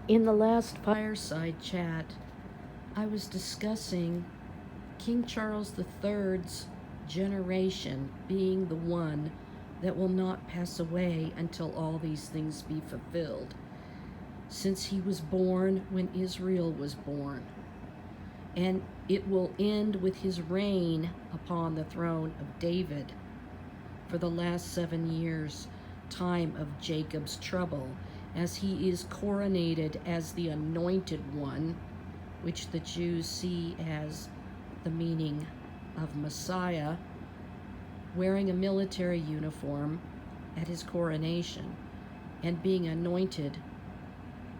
In the last Fireside chat, I was discussing King Charles III's generation being the one that will not pass away until all these things be fulfilled, since he was born when Israel was born. And it will end with his reign upon the throne of David for the last 7 years, time of Jacob's trouble, as he is coronated as the anointed one, which the Jews see as the meaning of Messiah, wearing a military uniform at his coronation and being anointed,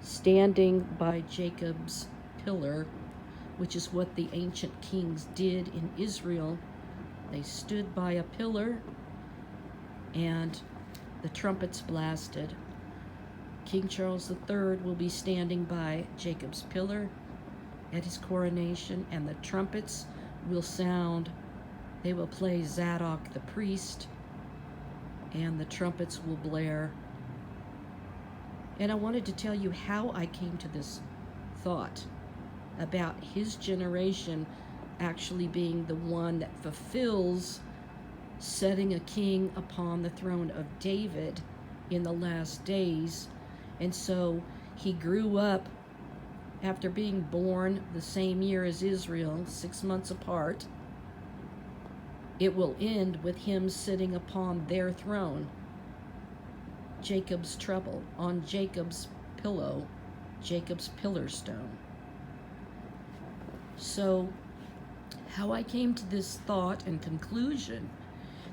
standing by Jacob's pillar, which is what the ancient kings did in Israel. They stood by a pillar and the trumpets blasted. King Charles III will be standing by Jacob's pillar at his coronation, and the trumpets will sound. They will play Zadok the priest, and the trumpets will blare. And I wanted to tell you how I came to this thought about his generation actually being the one that fulfills setting a king upon the throne of David in the last days. And so he grew up after being born the same year as Israel, 6 months apart. It will end with him sitting upon their throne, Jacob's trouble, on Jacob's pillow, Jacob's pillar stone. So how I came to this thought and conclusion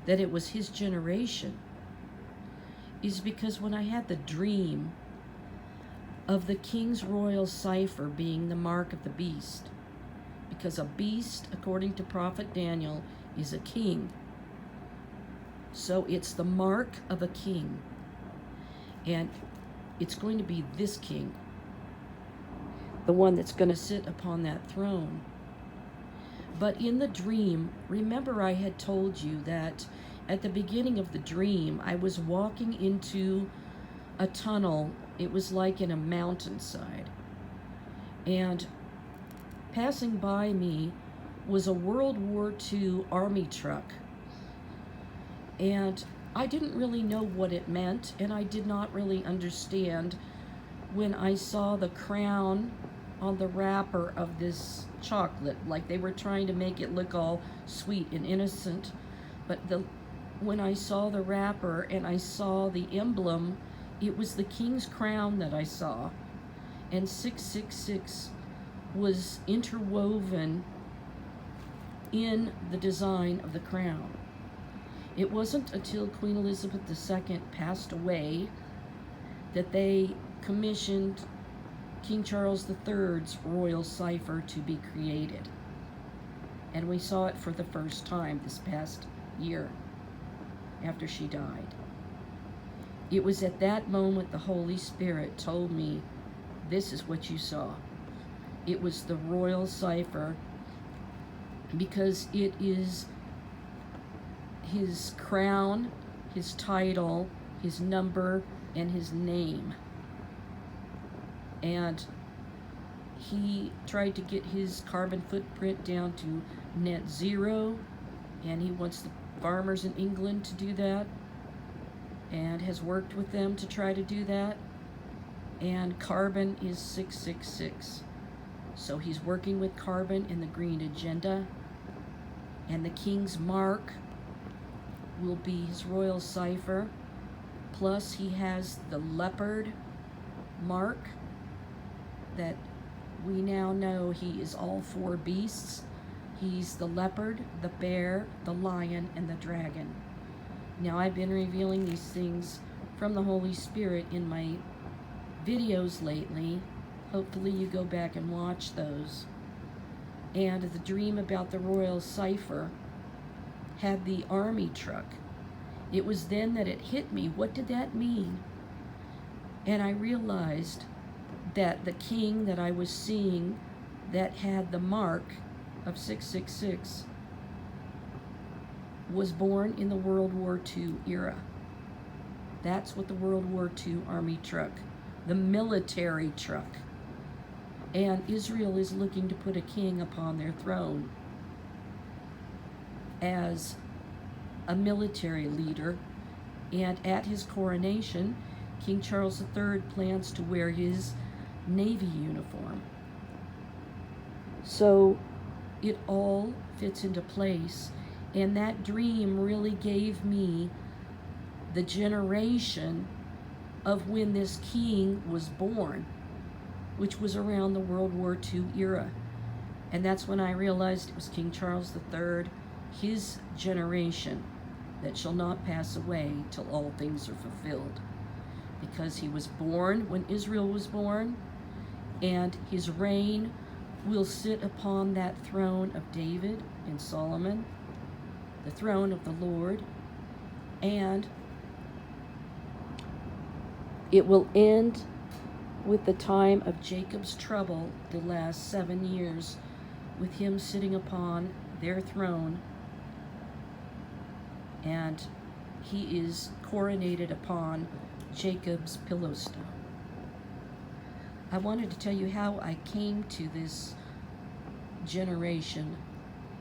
that it was his generation is because when I had the dream of the king's royal cipher being the mark of the beast, because a beast, according to prophet Daniel, is a king. So it's the mark of a king, and it's going to be this king, the one that's going to sit upon that throne. But in the dream, remember I had told you that at the beginning of the dream, I was walking into a tunnel. It was like in a mountainside. And passing by me was a World War II army truck. And I didn't really know what it meant, and I did not really understand when I saw the crown on the wrapper of this chocolate, like they were trying to make it look all sweet and innocent. But when I saw the wrapper and I saw the emblem, it was the king's crown that I saw, and 666 was interwoven in the design of the crown. It wasn't until Queen Elizabeth II passed away that they commissioned King Charles III's royal cipher to be created. And we saw it for the first time this past year after she died. It was at that moment the Holy Spirit told me, this is what you saw. It was the royal cipher, because it is his crown, his title, his number, and his name. And he tried to get his carbon footprint down to net zero, and he wants the farmers in England to do that, and has worked with them to try to do that. And carbon is 666. So he's working with carbon in the green agenda, and the king's mark will be his royal cipher. Plus he has the leopard mark that we now know he is all 4 beasts. He's the leopard, the bear, the lion, and the dragon. Now I've been revealing these things from the Holy Spirit in my videos lately. Hopefully you go back and watch those. And the dream about the royal cipher had the army truck. It was then that it hit me. What did that mean? And I realized that the king that I was seeing that had the mark of 666 was born in the World War II era. That's what the World War II army truck the military truck. And Israel is looking to put a king upon their throne as a military leader. And at his coronation, King Charles III plans to wear his Navy uniform. So it all fits into place. And that dream really gave me the generation of when this king was born, which was around the World War II era. And that's when I realized it was King Charles III, his generation, that shall not pass away till all things are fulfilled. Because he was born when Israel was born, and his reign will sit upon that throne of David and Solomon, the throne of the Lord, and it will end with the time of Jacob's trouble, the last 7 years, with him sitting upon their throne, and he is coronated upon Jacob's pillow stone. I wanted to tell you how I came to this generation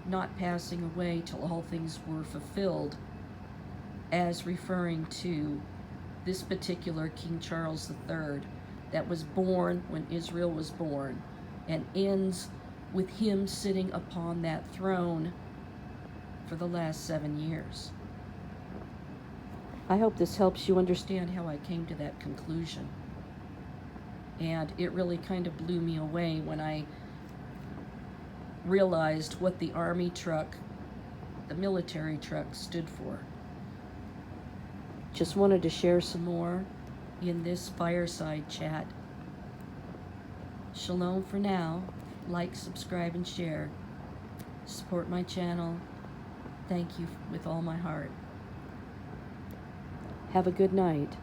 not passing away till all things were fulfilled, as referring to this particular King Charles III that was born when Israel was born, and ends with him sitting upon that throne for the last 7 years. I hope this helps you understand how I came to that conclusion. And it really kind of blew me away when I realized what the army truck, the military truck, stood for. Just wanted to share some more in this fireside chat. Shalom for now. Like, subscribe, and share. Support my channel. Thank you with all my heart. Have a good night.